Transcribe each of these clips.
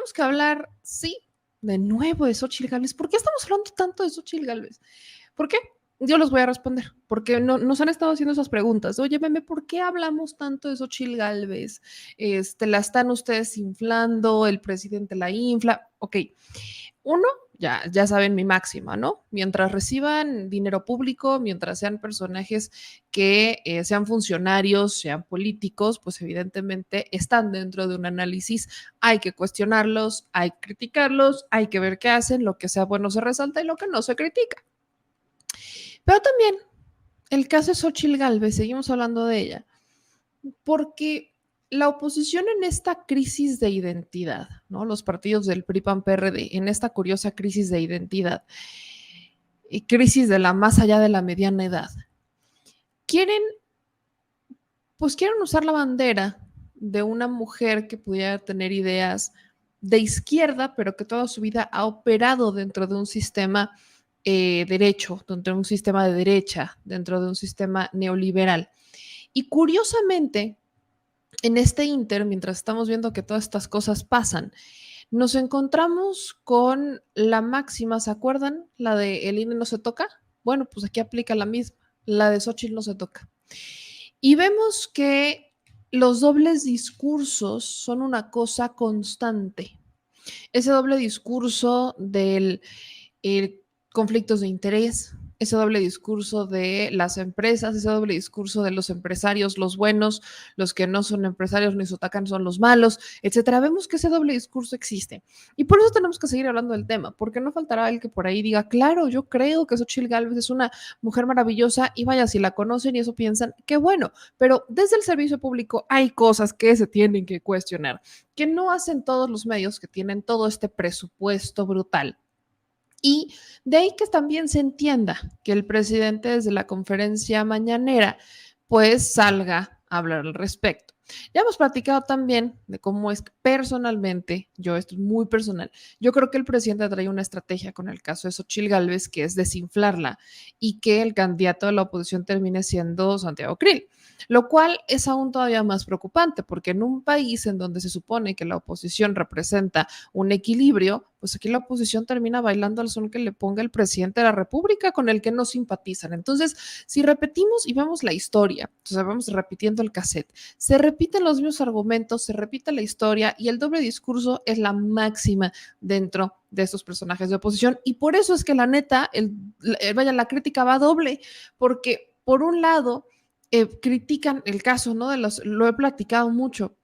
tenemos que hablar, sí, de nuevo de Xóchitl Gálvez. ¿Por qué estamos hablando tanto de Xóchitl Gálvez? ¿Por qué? Yo los voy a responder, porque nos han estado haciendo esas preguntas. Oye, Meme, ¿por qué hablamos tanto de Xóchitl Gálvez? La están ustedes inflando, el presidente la infla. Ok, uno, ya saben mi máxima, ¿no? Mientras reciban dinero público, mientras sean personajes que sean funcionarios, sean políticos, pues evidentemente están dentro de un análisis. Hay que cuestionarlos, hay que criticarlos, hay que ver qué hacen, lo que sea bueno se resalta y lo que no se critica. Pero también el caso de Xóchitl Gálvez, seguimos hablando de ella, porque la oposición en esta crisis de identidad, ¿no? Los partidos del PRI, PAN, PRD, en esta curiosa crisis de identidad y crisis de la más allá de la mediana edad, quieren, pues quieren usar la bandera de una mujer que pudiera tener ideas de izquierda, pero que toda su vida ha operado dentro de un sistema derecho, dentro de un sistema de derecha, dentro de un sistema neoliberal. Y curiosamente, en este inter, mientras estamos viendo que todas estas cosas pasan, nos encontramos con la máxima, ¿se acuerdan? La de el INE no se toca. Bueno, pues aquí aplica la misma, la de Xochitl no se toca. Y vemos que los dobles discursos son una cosa constante. Ese doble discurso del conflictos de interés, ese doble discurso de las empresas, ese doble discurso de los empresarios, los buenos, los que no son empresarios ni sotacan son los malos, etcétera. Vemos que ese doble discurso existe. Y por eso tenemos que seguir hablando del tema, porque no faltará el que por ahí diga, claro, yo creo que Xochitl Gálvez es una mujer maravillosa y vaya, si la conocen y eso piensan, qué bueno, pero desde el servicio público hay cosas que se tienen que cuestionar, que no hacen todos los medios que tienen todo este presupuesto brutal. Y de ahí que también se entienda que el presidente desde la conferencia mañanera pues salga a hablar al respecto. Ya hemos platicado también de cómo es que personalmente, esto es muy personal, yo creo que el presidente trae una estrategia con el caso de Xochitl Gálvez que es desinflarla y que el candidato de la oposición termine siendo Santiago Krill, lo cual es aún todavía más preocupante porque en un país en donde se supone que la oposición representa un equilibrio, pues aquí la oposición termina bailando al son que le ponga el presidente de la República con el que no simpatizan. Entonces, si repetimos y vemos la historia, entonces vamos repitiendo el cassette, se repiten los mismos argumentos, se repite la historia y el doble discurso es la máxima dentro de estos personajes de oposición y por eso es que la neta, la crítica va doble, porque por un lado critican el caso, ¿no? Lo he platicado mucho,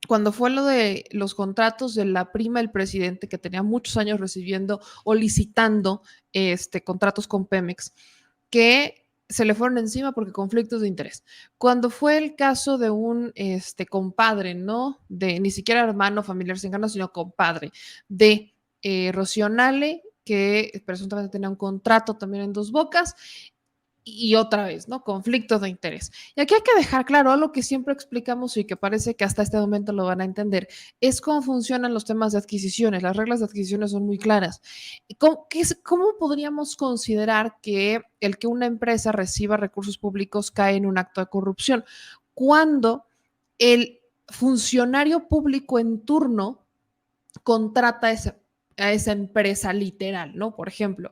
cuando fue lo de los contratos de la prima del presidente que tenía muchos años recibiendo o licitando contratos con Pemex, que se le fueron encima porque conflictos de interés. Cuando fue el caso de un compadre, ¿no? De ni siquiera hermano familiar cercano, sino compadre, de Rocío Nale, que presuntamente tenía un contrato también en Dos Bocas, y otra vez, ¿no? Conflictos de interés. Y aquí hay que dejar claro algo que siempre explicamos y que parece que hasta este momento lo van a entender, es cómo funcionan los temas de adquisiciones. Las reglas de adquisiciones son muy claras. ¿Cómo podríamos considerar que el que una empresa reciba recursos públicos cae en un acto de corrupción? Cuando el funcionario público en turno contrata a esa empresa literal, ¿no? Por ejemplo,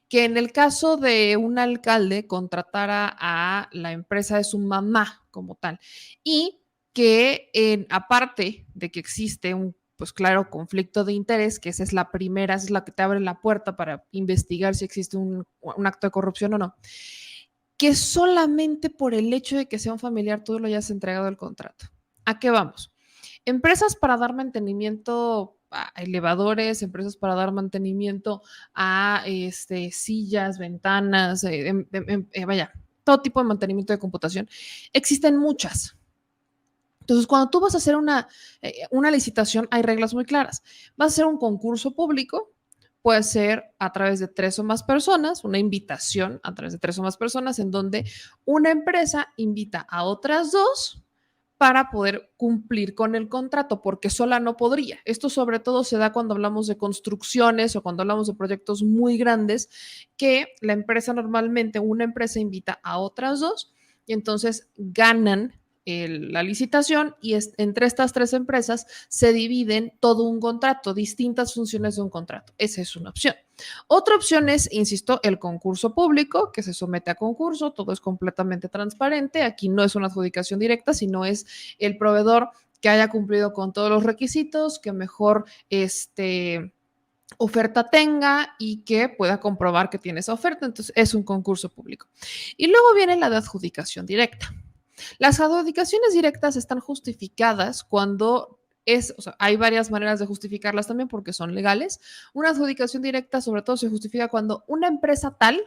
que en el caso de un alcalde contratara a la empresa de su mamá como tal y que aparte de que existe un pues claro, conflicto de interés, que esa es la primera, esa es la que te abre la puerta para investigar si existe un acto de corrupción o no, que solamente por el hecho de que sea un familiar tú lo hayas entregado el contrato. ¿A qué vamos? Empresas para dar mantenimiento a elevadores, empresas para dar mantenimiento a sillas, ventanas, vaya, todo tipo de mantenimiento de computación. Existen muchas. Entonces, cuando tú vas a hacer una licitación, hay reglas muy claras. Vas a hacer un concurso público, puede ser a través de 3 o más personas, una invitación a través de 3 o más personas, en donde una empresa invita a otras 2 para poder cumplir con el contrato, porque sola no podría. Esto sobre todo se da cuando hablamos de construcciones o cuando hablamos de proyectos muy grandes, que una empresa invita a otras 2 y entonces ganan la licitación y entre estas tres empresas se dividen todo un contrato, distintas funciones de un contrato. Esa es una opción. Otra opción es, insisto, el concurso público, que se somete a concurso, todo es completamente transparente. Aquí no es una adjudicación directa, sino es el proveedor que haya cumplido con todos los requisitos, que mejor oferta tenga y que pueda comprobar que tiene esa oferta. Entonces, es un concurso público. Y luego viene la de adjudicación directa. Las adjudicaciones directas están justificadas cuando hay varias maneras de justificarlas también porque son legales. Una adjudicación directa sobre todo se justifica cuando una empresa tal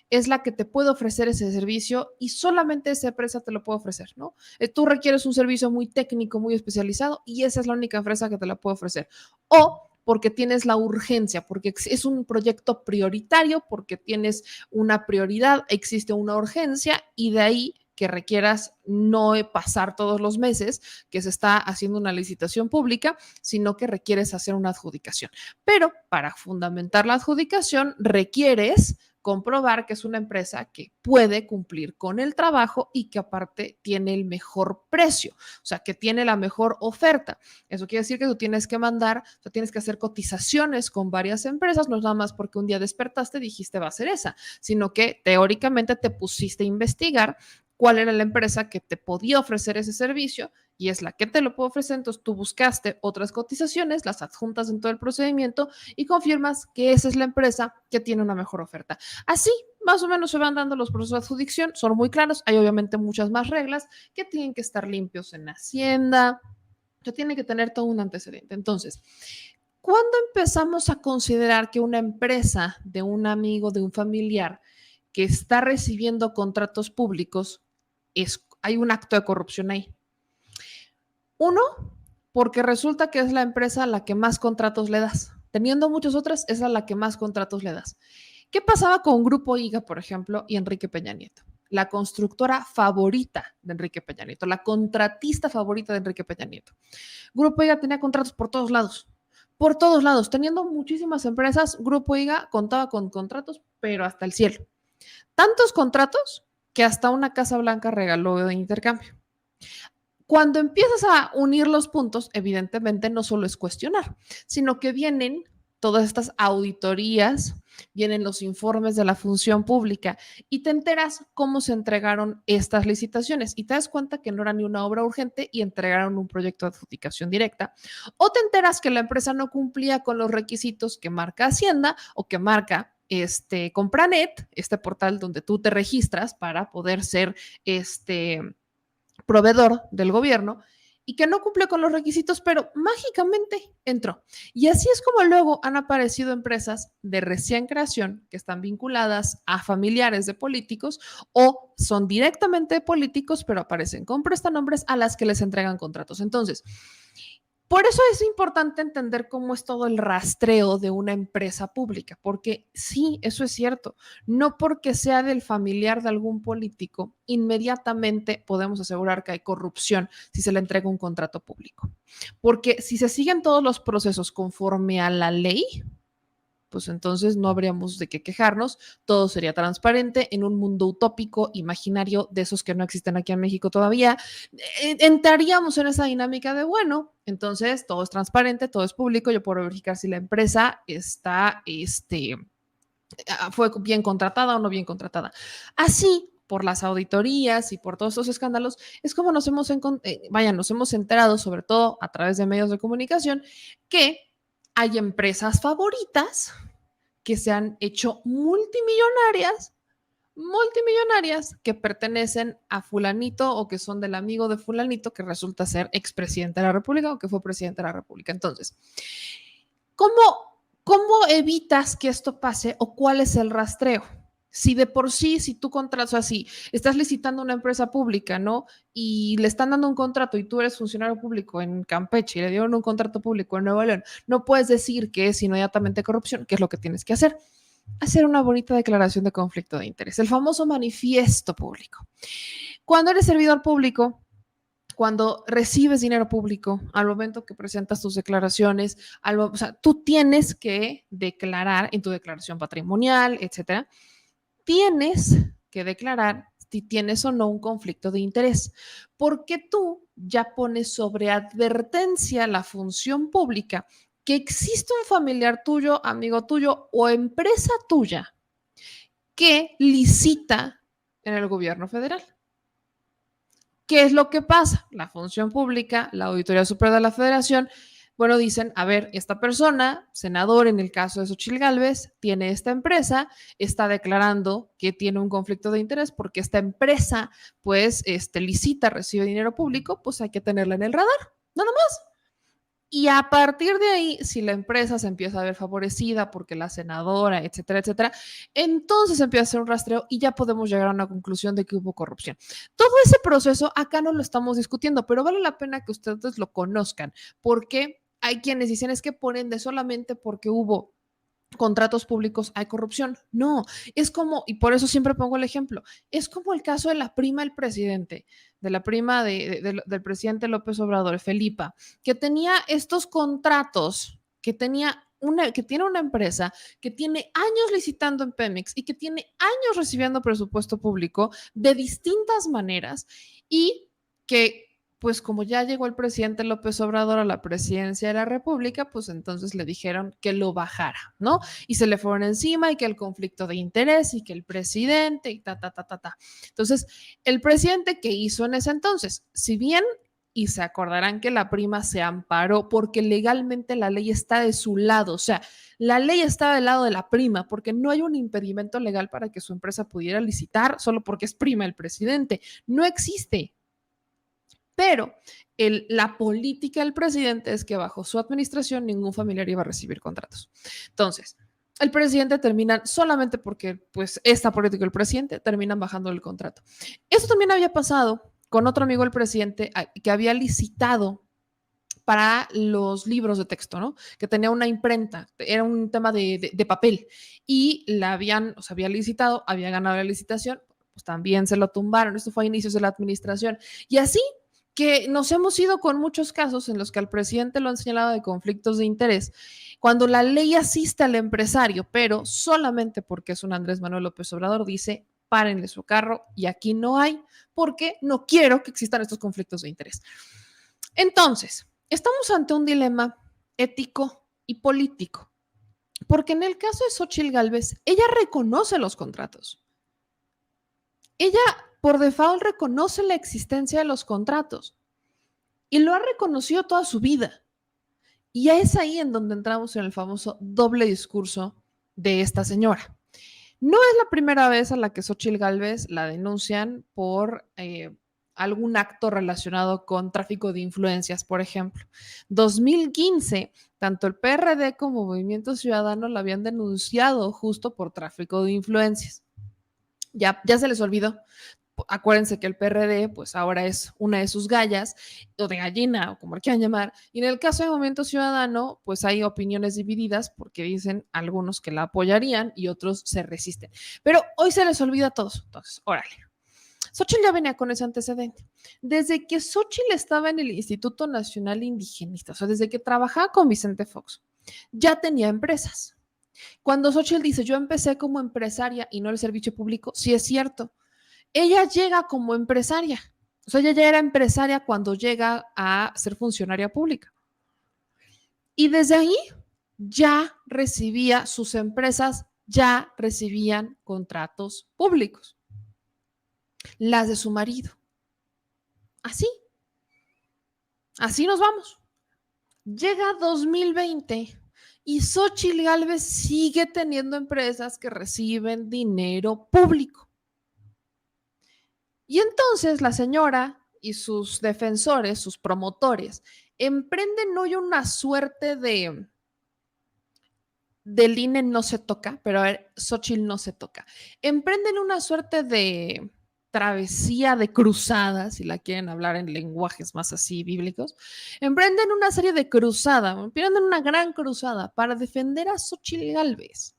es la que te puede ofrecer ese servicio y solamente esa empresa te lo puede ofrecer, ¿no? Tú requieres un servicio muy técnico, muy especializado y esa es la única empresa que te la puede ofrecer. O porque tienes la urgencia, porque es un proyecto prioritario, porque tienes una prioridad, existe una urgencia y de ahí que requieras no pasar todos los meses que se está haciendo una licitación pública, sino que requieres hacer una adjudicación. Pero para fundamentar la adjudicación requieres comprobar que es una empresa que puede cumplir con el trabajo y que aparte tiene el mejor precio, o sea, que tiene la mejor oferta. Eso quiere decir que tú tienes que mandar, o sea, tienes que hacer cotizaciones con varias empresas, no es nada más porque un día despertaste y dijiste va a ser esa, sino que teóricamente te pusiste a investigar cuál era la empresa que te podía ofrecer ese servicio y es la que te lo puede ofrecer. Entonces tú buscaste otras cotizaciones, las adjuntas en todo el procedimiento y confirmas que esa es la empresa que tiene una mejor oferta. Así, más o menos se van dando los procesos de adjudicación, son muy claros, hay obviamente muchas más reglas que tienen que estar limpios en Hacienda, que tiene que tener todo un antecedente. Entonces, ¿cuándo empezamos a considerar que una empresa de un amigo, de un familiar que está recibiendo contratos públicos, hay un acto de corrupción ahí? Uno, porque resulta que es la empresa a la que más contratos le das. Teniendo muchas otras, es a la que más contratos le das. ¿Qué pasaba con Grupo IGA, por ejemplo, y Enrique Peña Nieto? La constructora favorita de Enrique Peña Nieto, la contratista favorita de Enrique Peña Nieto. Grupo IGA tenía contratos por todos lados, teniendo muchísimas empresas. Grupo IGA contaba con contratos, pero hasta el cielo. Tantos contratos que hasta una Casa Blanca regaló de intercambio. Cuando empiezas a unir los puntos, evidentemente no solo es cuestionar, sino que vienen todas estas auditorías, vienen los informes de la función pública y te enteras cómo se entregaron estas licitaciones y te das cuenta que no era ni una obra urgente y entregaron un proyecto de adjudicación directa. O te enteras que la empresa no cumplía con los requisitos que marca Hacienda o que marca Compranet, este portal donde tú te registras para poder ser proveedor del gobierno y que no cumple con los requisitos, pero mágicamente entró. Y así es como luego han aparecido empresas de recién creación que están vinculadas a familiares de políticos o son directamente de políticos, pero aparecen con prestanombres a las que les entregan contratos. Entonces, por eso es importante entender cómo es todo el rastreo de una empresa pública, porque sí, eso es cierto. No porque sea del familiar de algún político, inmediatamente podemos asegurar que hay corrupción si se le entrega un contrato público. Porque si se siguen todos los procesos conforme a la ley, pues entonces no habríamos de qué quejarnos, todo sería transparente en un mundo utópico, imaginario, de esos que no existen aquí en México todavía. Entraríamos en esa dinámica de, bueno, entonces todo es transparente, todo es público, yo puedo verificar si la empresa está, fue bien contratada o no bien contratada. Así, por las auditorías y por todos estos escándalos, es como nos nos hemos enterado, sobre todo a través de medios de comunicación, que hay empresas favoritas que se han hecho multimillonarias que pertenecen a fulanito o que son del amigo de fulanito que resulta ser expresidente de la República o que fue presidente de la República. Entonces, ¿cómo evitas que esto pase o cuál es el rastreo? Si de por sí, si tú contratas así, estás licitando una empresa pública, ¿no? Y le están dando un contrato y tú eres funcionario público en Campeche y le dieron un contrato público en Nuevo León, no puedes decir que es inmediatamente corrupción, que es lo que tienes que hacer. Hacer una bonita declaración de conflicto de interés, el famoso manifiesto público. Cuando eres servidor público, cuando recibes dinero público, al momento que presentas tus declaraciones, o sea, tú tienes que declarar en tu declaración patrimonial, etcétera, tienes que declarar si tienes o no un conflicto de interés, porque tú ya pones sobre advertencia la función pública que existe un familiar tuyo, amigo tuyo o empresa tuya que licita en el gobierno federal. ¿Qué es lo que pasa? La función pública, la Auditoría Superior de la Federación, bueno, dicen, a ver, esta persona, senador en el caso de Xochitl Gálvez, tiene esta empresa, está declarando que tiene un conflicto de interés porque esta empresa, pues, licita, recibe dinero público, pues hay que tenerla en el radar, nada más. Y a partir de ahí, si la empresa se empieza a ver favorecida porque la senadora, etcétera, etcétera, entonces empieza a hacer un rastreo y ya podemos llegar a una conclusión de que hubo corrupción. Todo ese proceso acá no lo estamos discutiendo, pero vale la pena que ustedes lo conozcan, porque hay quienes dicen es que ponen de solamente porque hubo contratos públicos hay corrupción. No, es como, y por eso siempre pongo el ejemplo, es como el caso de la prima del presidente, de la prima del presidente López Obrador, Felipa, que tenía estos contratos, que tiene una empresa que tiene años licitando en Pemex y que tiene años recibiendo presupuesto público de distintas maneras y que pues como ya llegó el presidente López Obrador a la presidencia de la República, pues entonces le dijeron que lo bajara, ¿no? Y se le fueron encima y que el conflicto de interés y que el presidente y ta, ta, ta, ta, ta. Entonces, el presidente que hizo en ese entonces, si bien, y se acordarán que la prima se amparó porque legalmente la ley está de su lado, o sea, la ley está del lado de la prima porque no hay un impedimento legal para que su empresa pudiera licitar solo porque es prima del presidente. No existe. Pero la política del presidente es que bajo su administración ningún familiar iba a recibir contratos. Entonces, el presidente termina solamente porque pues esta política del presidente terminan bajando el contrato. Eso también había pasado con otro amigo del presidente que había licitado para los libros de texto, ¿no? Que tenía una imprenta, era un tema de papel y la habían, o sea, había licitado, había ganado la licitación, pues también se lo tumbaron. Esto fue a inicios de la administración. Y así que nos hemos ido con muchos casos en los que al presidente lo han señalado de conflictos de interés, cuando la ley asiste al empresario, pero solamente porque es un Andrés Manuel López Obrador, dice, párenle su carro y aquí no hay, porque no quiero que existan estos conflictos de interés. Entonces, estamos ante un dilema ético y político, porque en el caso de Xochitl Gálvez, ella reconoce los contratos. Ella por default reconoce la existencia de los contratos y lo ha reconocido toda su vida. Y es ahí en donde entramos en el famoso doble discurso de esta señora. No es la primera vez a la que Xochitl Gálvez la denuncian por algún acto relacionado con tráfico de influencias, por ejemplo. 2015, tanto el PRD como Movimiento Ciudadano la habían denunciado justo por tráfico de influencias. Ya se les olvidó. Acuérdense que el PRD, pues ahora es una de sus gallas, o de gallina, o como lo quieran llamar. Y en el caso de Movimiento Ciudadano, pues hay opiniones divididas porque dicen algunos que la apoyarían y otros se resisten. Pero hoy se les olvida a todos. Entonces, órale. Xochitl ya venía con ese antecedente. Desde que Xochitl estaba en el Instituto Nacional Indigenista, o sea, desde que trabajaba con Vicente Fox, ya tenía empresas. Cuando Xochitl dice, yo empecé como empresaria y no el servicio público, sí es cierto. Ella llega como empresaria. O sea, ella ya era empresaria cuando llega a ser funcionaria pública. Y desde ahí ya recibía, sus empresas ya recibían contratos públicos. Las de su marido. Así. Así nos vamos. Llega 2020 y Xochitl Gálvez sigue teniendo empresas que reciben dinero público. Y entonces la señora y sus defensores, sus promotores, emprenden hoy una suerte del INE no se toca, pero a ver, Xochitl no se toca. Emprenden una suerte de travesía de cruzadas, si la quieren hablar en lenguajes más así bíblicos, emprenden una serie de cruzadas, emprenden una gran cruzada para defender a Xochitl Gálvez,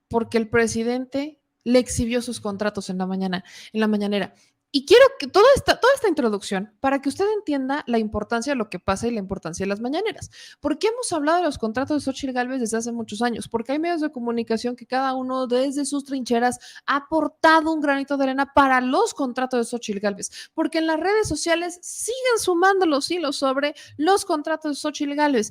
porque el presidente le exhibió sus contratos en la mañanera. Y quiero que toda esta introducción para que usted entienda la importancia de lo que pasa y la importancia de las mañaneras. ¿Por qué hemos hablado de los contratos de Xóchitl Gálvez desde hace muchos años? Porque hay medios de comunicación que cada uno desde sus trincheras ha aportado un granito de arena para los contratos de Xóchitl Gálvez. Porque en las redes sociales siguen sumando los hilos sobre los contratos de Xóchitl Gálvez.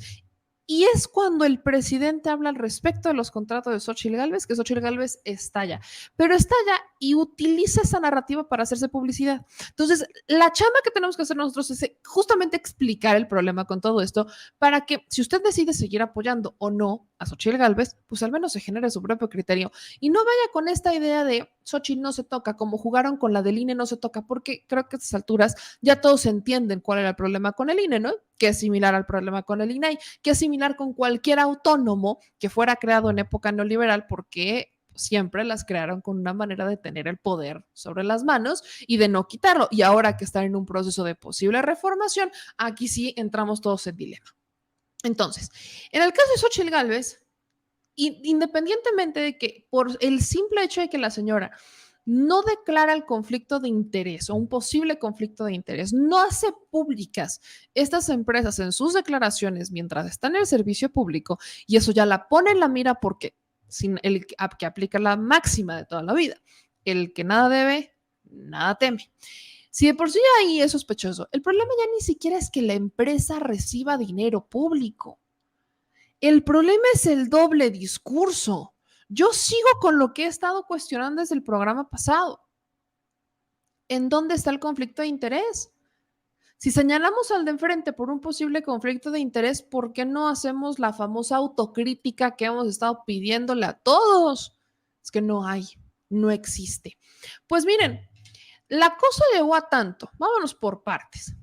Y es cuando el presidente habla al respecto de los contratos de Xóchitl Gálvez que Xóchitl Gálvez estalla. Pero estalla y utiliza esa narrativa para hacerse publicidad. Entonces, la chamba que tenemos que hacer nosotros es justamente explicar el problema con todo esto para que si usted decide seguir apoyando o no a Xóchitl Gálvez, pues al menos se genere su propio criterio y no vaya con esta idea de Xóchitl no se toca, como jugaron con la del INE no se toca, porque creo que a estas alturas ya todos entienden cuál era el problema con el INE, ¿no? Que es similar al problema con el INAI, que es similar con cualquier autónomo que fuera creado en época neoliberal, porque siempre las crearon con una manera de tener el poder sobre las manos y de no quitarlo. Y ahora que están en un proceso de posible reformación, aquí sí entramos todos en dilema. Entonces, en el caso de Xóchitl Gálvez, independientemente de que por el simple hecho de que la señora no declara el conflicto de interés o un posible conflicto de interés, no hace públicas estas empresas en sus declaraciones mientras están en el servicio público, y eso ya la pone en la mira porque sin el que aplica la máxima de toda la vida, el que nada debe, nada teme. Si de por sí ahí es sospechoso, el problema ya ni siquiera es que la empresa reciba dinero público. El problema es el doble discurso. Yo sigo con lo que he estado cuestionando desde el programa pasado. ¿En dónde está el conflicto de interés? Si señalamos al de enfrente por un posible conflicto de interés, ¿por qué no hacemos la famosa autocrítica que hemos estado pidiéndole a todos? Es que no hay, no existe. Pues miren, la cosa llegó a tanto. Vámonos por partes.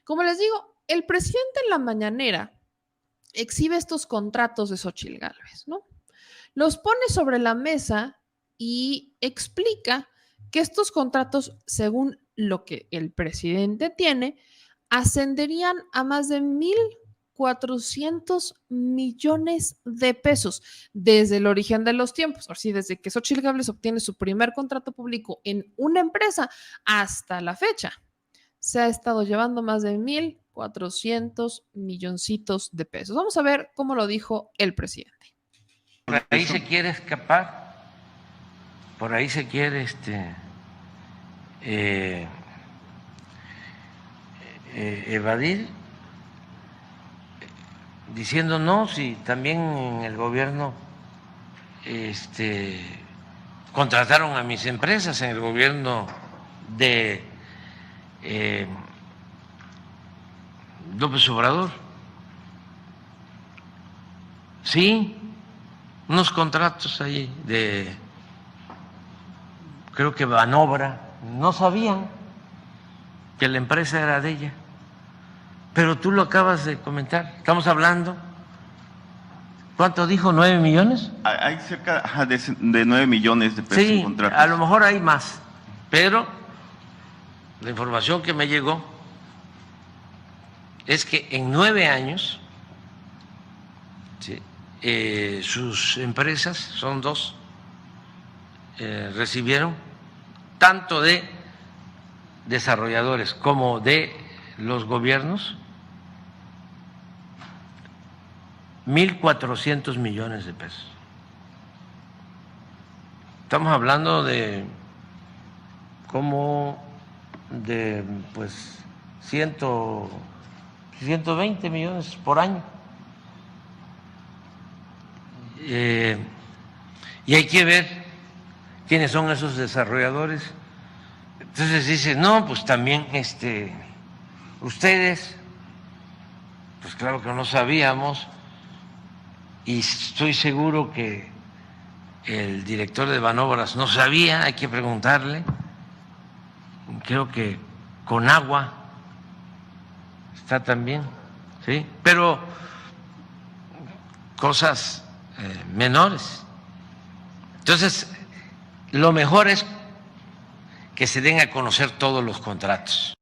Como les digo, el presidente en la mañanera exhibe estos contratos de Xóchitl Gálvez, ¿no? Los pone sobre la mesa y explica que estos contratos, según lo que el presidente tiene, ascenderían a más de 1,400 millones de pesos desde el origen de los tiempos. Así, desde que Xóchitl Gálvez obtiene su primer contrato público en una empresa hasta la fecha, se ha estado llevando más de 1,400 milloncitos de pesos. Vamos a ver cómo lo dijo el presidente. Por ahí se quiere escapar, por ahí se quiere evadir, diciendo no, si también en el gobierno contrataron a mis empresas, en el gobierno de López Obrador. Sí, unos contratos ahí de, creo que Banobra, no sabían que la empresa era de ella, pero tú lo acabas de comentar, estamos hablando, ¿cuánto dijo? ¿9 millones? Hay cerca de 9 millones de pesos en contratos. Sí, a lo mejor hay más, pero la información que me llegó es que en 9 años, ¿sí?, sus empresas, son 2, recibieron tanto de desarrolladores como de los gobiernos 1,400 millones de pesos. Estamos hablando de como de pues 120 millones por año. Y hay que ver quiénes son esos desarrolladores. Entonces dice, no, pues también ustedes, pues claro que no sabíamos, y estoy seguro que el director de Banobras no sabía, hay que preguntarle, creo que Conagua está también, ¿sí? Pero cosas menores. Entonces, lo mejor es que se den a conocer todos los contratos.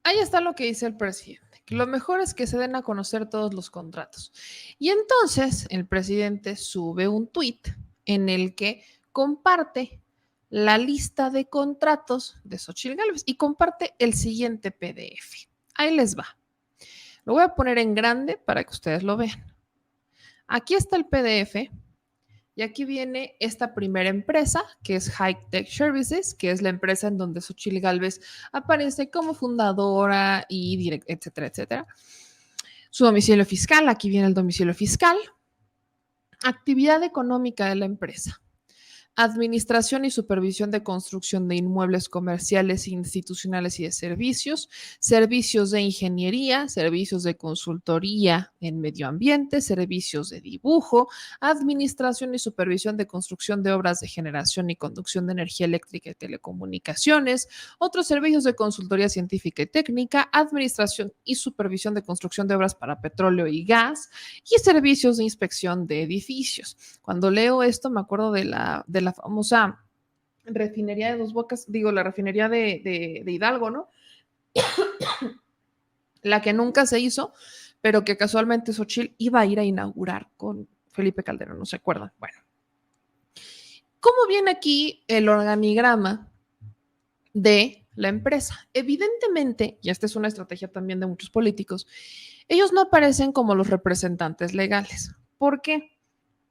Ahí está lo que dice el presidente, que lo mejor es que se den a conocer todos los contratos. Y entonces el presidente sube un tuit en el que comparte la lista de contratos de Xóchitl Gálvez y comparte el siguiente PDF. Ahí les va. Lo voy a poner en grande para que ustedes lo vean. Aquí está el PDF y aquí viene esta primera empresa, que es High Tech Services, que es la empresa en donde Xóchitl Gálvez aparece como fundadora y etcétera, etcétera. Su domicilio fiscal, aquí viene el domicilio fiscal. Actividad económica de la empresa. Administración y supervisión de construcción de inmuebles comerciales, institucionales y de servicios, servicios de ingeniería, servicios de consultoría en medio ambiente, servicios de dibujo, administración y supervisión de construcción de obras de generación y conducción de energía eléctrica y telecomunicaciones, otros servicios de consultoría científica y técnica, administración y supervisión de construcción de obras para petróleo y gas y servicios de inspección de edificios. Cuando leo esto me acuerdo de la famosa refinería de Dos Bocas, digo, la refinería de Hidalgo, ¿no? La que nunca se hizo, pero que casualmente Xóchitl iba a ir a inaugurar con Felipe Calderón, ¿no se acuerdan? Bueno, ¿cómo viene aquí el organigrama de la empresa? Evidentemente, y esta es una estrategia también de muchos políticos, ellos no aparecen como los representantes legales. ¿Por qué?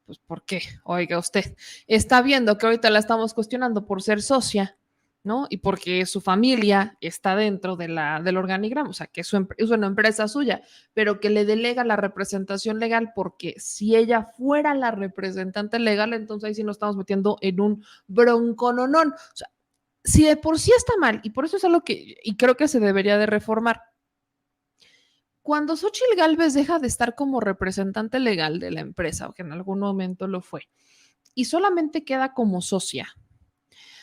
Pues, ¿por qué? Oiga, usted está viendo que ahorita la estamos cuestionando por ser socia, ¿no? Y porque su familia está dentro del organigrama, o sea, que es una empresa suya, pero que le delega la representación legal, porque si ella fuera la representante legal, entonces ahí sí nos estamos metiendo en un broncononón. O sea, si de por sí está mal, y por eso es algo que, y creo que se debería de reformar, cuando Xóchitl Gálvez deja de estar como representante legal de la empresa, o que en algún momento lo fue, y solamente queda como socia,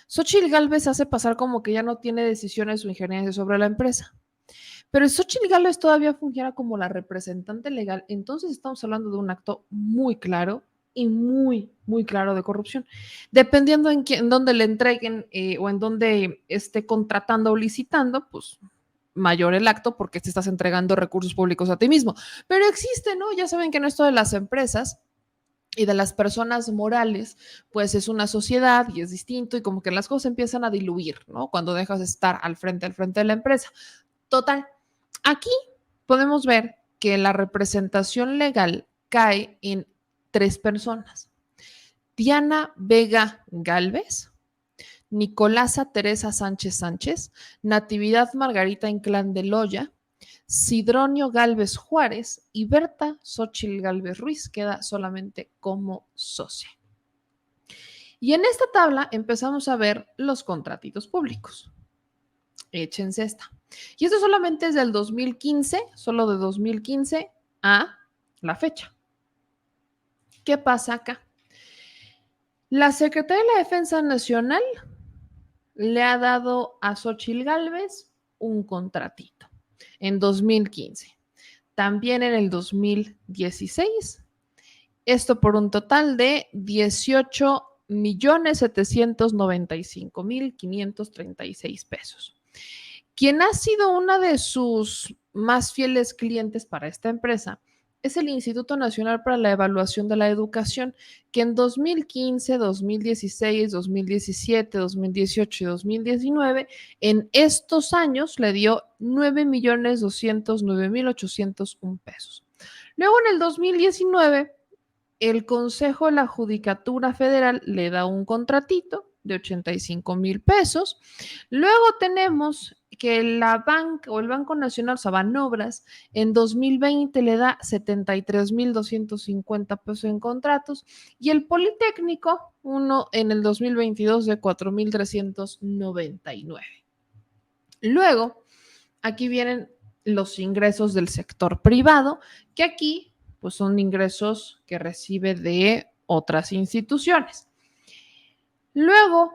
Xóchitl Gálvez hace pasar como que ya no tiene decisiones o injerencia sobre la empresa. Pero si Xóchitl Gálvez todavía fungiera como la representante legal, entonces estamos hablando de un acto muy claro y muy, muy claro de corrupción. Dependiendo en dónde le entreguen o en dónde esté contratando o licitando, pues mayor el acto porque te estás entregando recursos públicos a ti mismo. Pero existe, ¿no? Ya saben que en esto de las empresas y de las personas morales, pues es una sociedad y es distinto y como que las cosas empiezan a diluir, ¿no? Cuando dejas de estar al frente de la empresa. Total, aquí podemos ver que la representación legal cae en 3 personas. Diana Vega Gálvez, Nicolasa Teresa Sánchez Sánchez, Natividad Margarita Inclán de Loya, Sidronio Gálvez Juárez y Berta Xóchitl Gálvez Ruiz queda solamente como socia. Y en esta tabla empezamos a ver los contratitos públicos. Échense esta. Y esto solamente es del 2015, solo de 2015 a la fecha. ¿Qué pasa acá? La Secretaría de la Defensa Nacional le ha dado a Xóchitl Gálvez un contratito en 2015. También en el 2016. Esto por un total de 18.795.536 pesos. Quien ha sido una de sus más fieles clientes para esta empresa es el Instituto Nacional para la Evaluación de la Educación, que en 2015, 2016, 2017, 2018 y 2019, en estos años le dio 9.209.801 pesos. Luego en el 2019, el Consejo de la Judicatura Federal le da un contratito de 85,000 pesos. Luego tenemos que la banca o el Banco Nacional, o sea, Banobras, en 2020 le da 73,250 pesos en contratos y el Politécnico, uno en el 2022 de 4,399. Luego, aquí vienen los ingresos del sector privado, que aquí pues son ingresos que recibe de otras instituciones. Luego,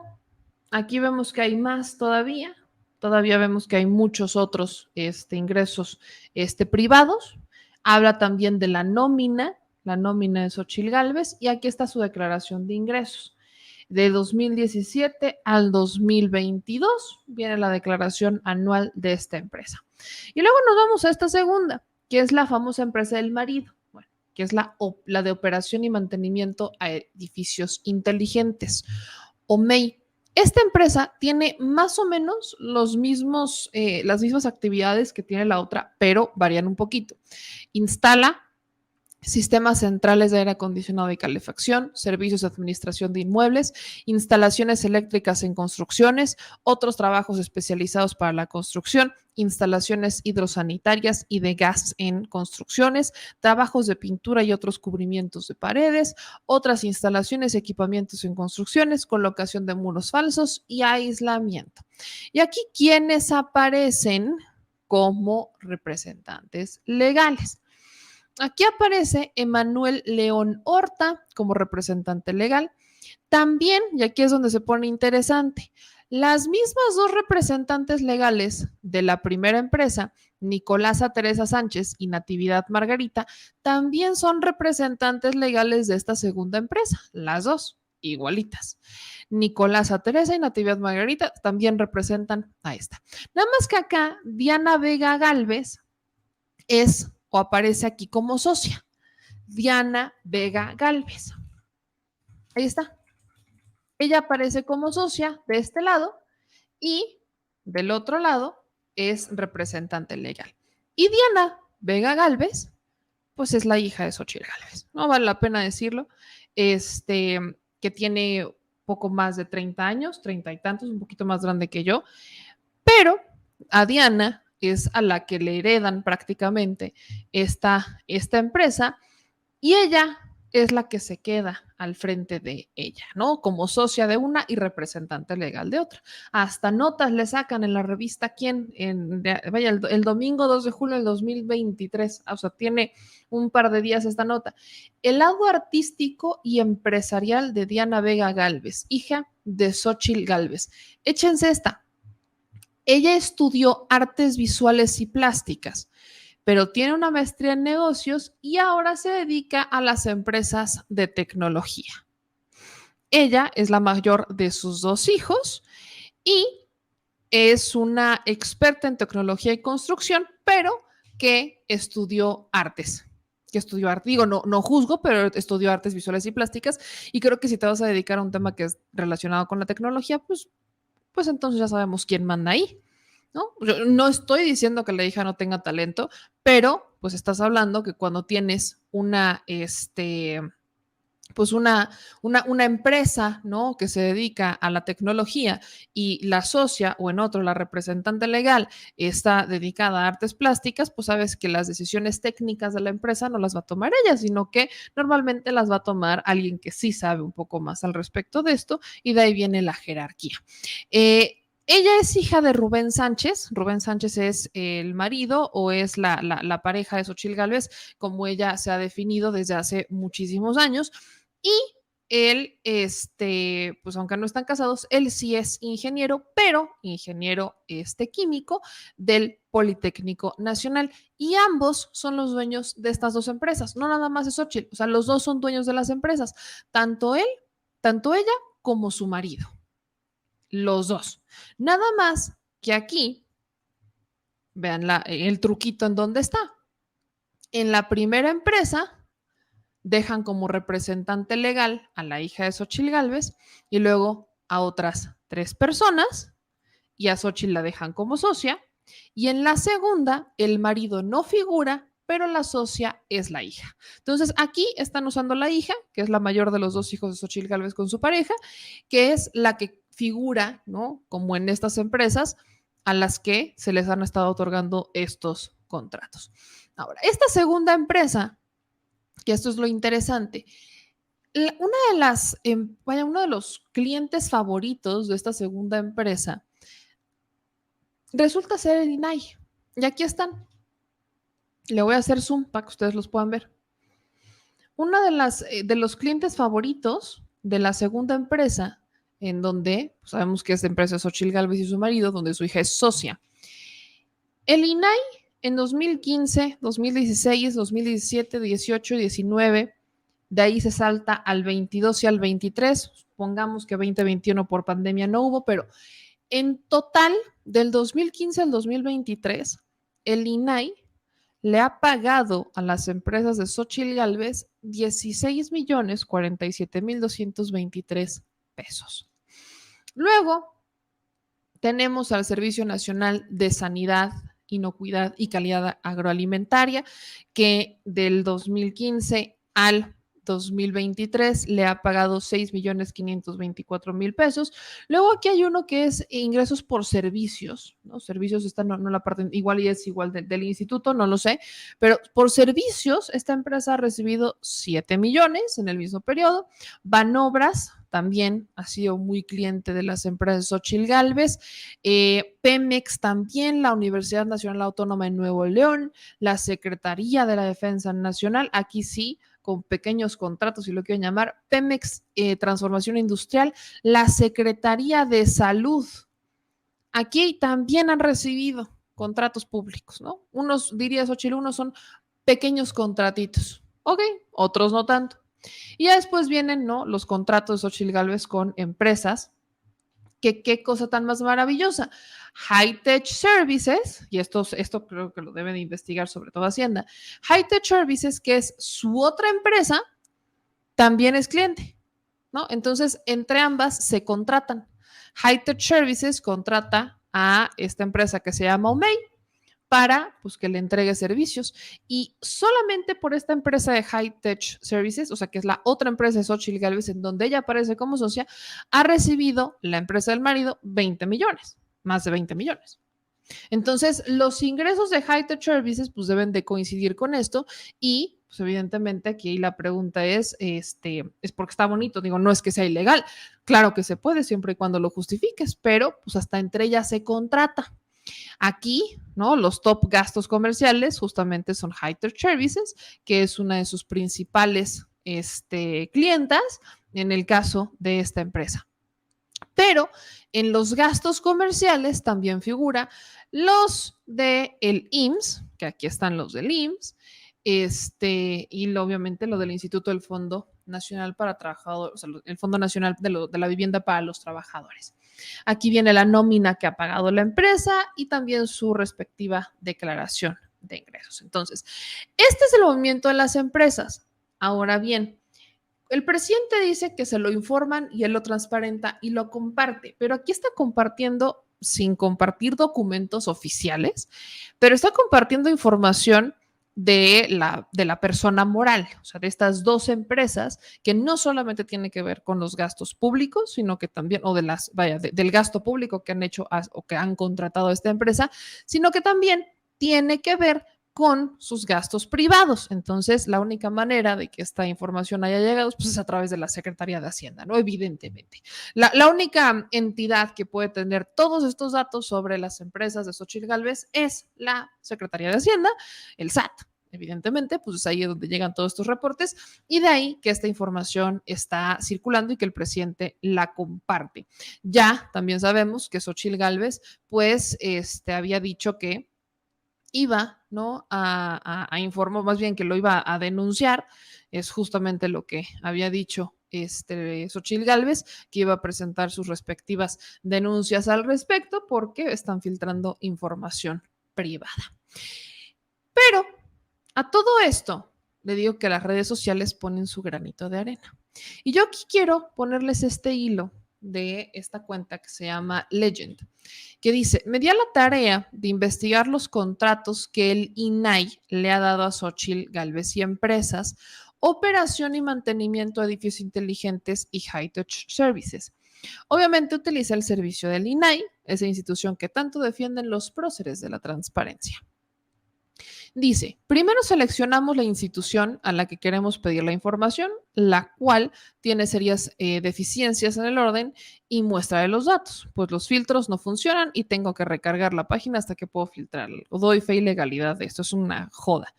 aquí vemos que hay más todavía vemos que hay muchos otros ingresos privados. Habla también de la nómina de Xóchitl Gálvez, y aquí está su declaración de ingresos. De 2017 al 2022 viene la declaración anual de esta empresa. Y luego nos vamos a esta segunda, que es la famosa empresa del marido, que es la de operación y mantenimiento a edificios inteligentes, OMEI. Esta empresa tiene más o menos las mismas actividades que tiene la otra, pero varían un poquito. Instala sistemas centrales de aire acondicionado y calefacción, servicios de administración de inmuebles, instalaciones eléctricas en construcciones, otros trabajos especializados para la construcción, instalaciones hidrosanitarias y de gas en construcciones, trabajos de pintura y otros cubrimientos de paredes, otras instalaciones y equipamientos en construcciones, colocación de muros falsos y aislamiento. Y aquí, ¿quiénes aparecen como representantes legales? Aquí aparece Emanuel León Horta como representante legal. También, y aquí es donde se pone interesante, las mismas dos representantes legales de la primera empresa, Nicolasa Teresa Sánchez y Natividad Margarita, también son representantes legales de esta segunda empresa, las dos igualitas. Nicolasa Teresa y Natividad Margarita también representan a esta. Nada más que acá, Diana Vega Galvez es o aparece aquí como socia, Diana Vega Galvez. Ahí está. Ella aparece como socia de este lado y del otro lado es representante legal. Y Diana Vega Galvez, pues es la hija de Xochitl Galvez. No vale la pena decirlo. Que tiene poco más de 30 años, 30 y tantos, un poquito más grande que yo, pero a Diana es a la que le heredan prácticamente esta empresa y ella es la que se queda al frente de ella, ¿no? Como socia de una y representante legal de otra. Hasta notas le sacan en la revista Quién, el domingo 2 de julio del 2023, o sea, tiene un par de días esta nota. El lado artístico y empresarial de Diana Vega Galvez, hija de Xochitl Galvez. Échense esta. Ella estudió artes visuales y plásticas, pero tiene una maestría en negocios y ahora se dedica a las empresas de tecnología. Ella es la mayor de sus dos hijos y es una experta en tecnología y construcción, pero que estudió artes. Digo, no juzgo, pero estudió artes visuales y plásticas y creo que si te vas a dedicar a un tema que es relacionado con la tecnología, pues entonces ya sabemos quién manda ahí. ¿No? Yo no estoy diciendo que la hija no tenga talento, pero pues estás hablando que cuando tienes pues una empresa, ¿no? Que se dedica a la tecnología y la socia o en otro la representante legal está dedicada a artes plásticas, pues sabes que las decisiones técnicas de la empresa no las va a tomar ella, sino que normalmente las va a tomar alguien que sí sabe un poco más al respecto de esto y de ahí viene la jerarquía. Ella es hija de Rubén Sánchez. Rubén Sánchez es el marido o es la pareja de Xochitl Gálvez, como ella se ha definido desde hace muchísimos años. Y él, pues aunque no están casados, él sí es ingeniero, pero ingeniero químico del Politécnico Nacional. Y ambos son los dueños de estas dos empresas. No nada más es Xochitl, o sea, los dos son dueños de las empresas. Tanto él, tanto ella, como su marido. Los dos. Nada más que aquí, vean el truquito en dónde está. En la primera empresa dejan como representante legal a la hija de Xochitl Gálvez y luego a otras 3 personas y a Xochitl la dejan como socia. Y en la segunda, el marido no figura, pero la socia es la hija. Entonces, aquí están usando la hija, que es la mayor de los dos hijos de Xochitl Gálvez con su pareja, que es la que figura, ¿no? Como en estas empresas a las que se les han estado otorgando estos contratos. Ahora, esta segunda empresa, que esto es lo interesante, uno de los clientes favoritos de esta segunda empresa resulta ser el INAI. Y aquí están. Le voy a hacer zoom para que ustedes los puedan ver. Uno de los clientes favoritos de la segunda empresa, en donde pues sabemos que esta empresa es Xochitl Gálvez y su marido, donde su hija es socia. El INAI en 2015, 2016, 2017, 18, 19, de ahí se salta al 22 y al 23, supongamos que 2021 por pandemia no hubo, pero en total del 2015 al 2023, el INAI le ha pagado a las empresas de Xochitl Gálvez 16,47,223 pesos. Luego tenemos al Servicio Nacional de Sanidad, Inocuidad y Calidad Agroalimentaria, que del 2015 al 2023 le ha pagado 6,524,000 pesos. Luego aquí hay uno que es ingresos por servicios, ¿no? Servicios, esta no la parte, igual y es igual del instituto, no lo sé, pero por servicios esta empresa ha recibido 7 millones en el mismo periodo. Banobras también ha sido muy cliente de las empresas Xóchitl Gálvez, Pemex también, la Universidad Nacional Autónoma de Nuevo León, la Secretaría de la Defensa Nacional, aquí sí, con pequeños contratos, si lo quieren llamar, Pemex Transformación Industrial, la Secretaría de Salud, aquí también han recibido contratos públicos, ¿no? Unos, diría Xóchitl, unos son pequeños contratitos, ok, otros no tanto. Y ya después vienen, ¿no?, los contratos de Xóchitl Gálvez con empresas. Que qué cosa tan más maravillosa. High-Tech Services, y esto creo que lo deben de investigar sobre todo Hacienda. High-Tech Services, que es su otra empresa, también es cliente, ¿no? Entonces, entre ambas se contratan. High-Tech Services contrata a esta empresa que se llama Omey para, pues, que le entregue servicios. Y solamente por esta empresa de High-Tech Services, o sea, que es la otra empresa de Xóchitl Gálvez, en donde ella aparece como socia, ha recibido la empresa del marido 20 millones, más de 20 millones. Entonces, los ingresos de High-Tech Services, pues, deben de coincidir con esto y, pues, evidentemente, aquí la pregunta es porque está bonito, digo, no es que sea ilegal, claro que se puede siempre y cuando lo justifiques, pero, pues, hasta entre ellas se contrata. Aquí, ¿no?, los top gastos comerciales justamente son High-Tech Services, que es una de sus principales clientas en el caso de esta empresa. Pero en los gastos comerciales también figura los del IMSS, que aquí están los del IMSS, y obviamente lo del Instituto del Fondo Nacional para Trabajadores, o sea, el Fondo Nacional de la Vivienda para los Trabajadores. Aquí viene la nómina que ha pagado la empresa y también su respectiva declaración de ingresos. Entonces, este es el movimiento de las empresas. Ahora bien, el presidente dice que se lo informan y él lo transparenta y lo comparte, pero aquí está compartiendo sin compartir documentos oficiales, pero está compartiendo información de la persona moral, o sea, de estas dos empresas que no solamente tiene que ver con los gastos públicos, sino que también, o del gasto público que han hecho o que han contratado a esta empresa, sino que también tiene que ver con sus gastos privados. Entonces, la única manera de que esta información haya llegado pues, es a través de la Secretaría de Hacienda, ¿no? Evidentemente. La única entidad que puede tener todos estos datos sobre las empresas de Xóchitl Gálvez es la Secretaría de Hacienda, el SAT. Evidentemente, pues es ahí donde llegan todos estos reportes y de ahí que esta información está circulando y que el presidente la comparte. Ya también sabemos que Xóchitl Gálvez, pues, había dicho que iba, ¿no?, a informar, más bien que lo iba a denunciar, es justamente lo que había dicho Xóchitl Gálvez, que iba a presentar sus respectivas denuncias al respecto porque están filtrando información privada. Pero a todo esto, le digo que las redes sociales ponen su granito de arena. Y yo aquí quiero ponerles este hilo de esta cuenta que se llama Legend, que dice, me di a la tarea de investigar los contratos que el INAI le ha dado a Xóchitl Gálvez y empresas, operación y mantenimiento de edificios inteligentes y High-Tech Services. Obviamente utiliza el servicio del INAI, esa institución que tanto defienden los próceres de la transparencia. Dice, primero seleccionamos la institución a la que queremos pedir la información, la cual tiene serias deficiencias en el orden y muestra de los datos, pues los filtros no funcionan y tengo que recargar la página hasta que puedo filtrarlo. Doy fe y legalidad de esto, es una joda.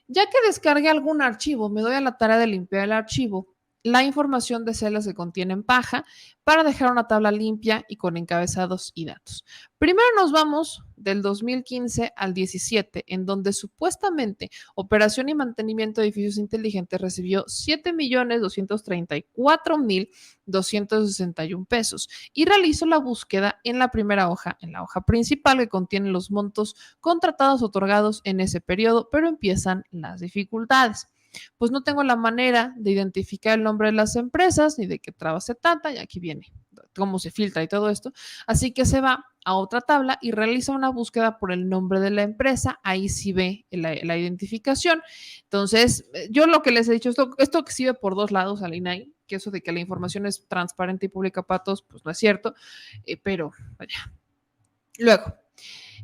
Ya que descargué algún archivo, me doy a la tarea de limpiar el archivo, la información de celdas que contienen paja para dejar una tabla limpia y con encabezados y datos. Primero nos vamos del 2015 al 17, en donde supuestamente operación y mantenimiento de edificios inteligentes recibió 7,234,261 pesos y realizo la búsqueda en la primera hoja, en la hoja principal que contiene los montos contratados otorgados en ese periodo, pero empiezan las dificultades. Pues no tengo la manera de identificar el nombre de las empresas ni de qué trabas se trata, y aquí viene cómo se filtra y todo esto. Así que se va a otra tabla y realiza una búsqueda por el nombre de la empresa. Ahí sí ve la identificación. Entonces, yo lo que les he dicho, esto que sirve por dos lados al INAI, que eso de que la información es transparente y pública para todos, pues no es cierto, pero vaya. Luego,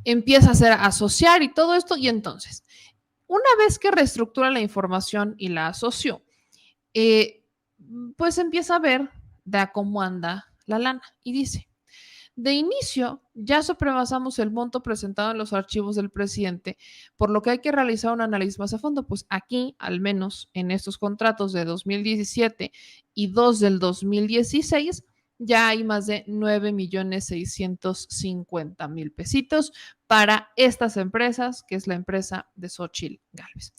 empieza a asociar y todo esto, y entonces, una vez que reestructura la información y la asoció, pues empieza a ver de cómo anda la lana y dice, de inicio, ya sobrepasamos el monto presentado en los archivos del presidente, por lo que hay que realizar un análisis más a fondo. Pues aquí, al menos en estos contratos de 2017 y 2 del 2016, ya hay más de 9,650,000 pesitos para estas empresas, que es la empresa de Xóchitl Gálvez.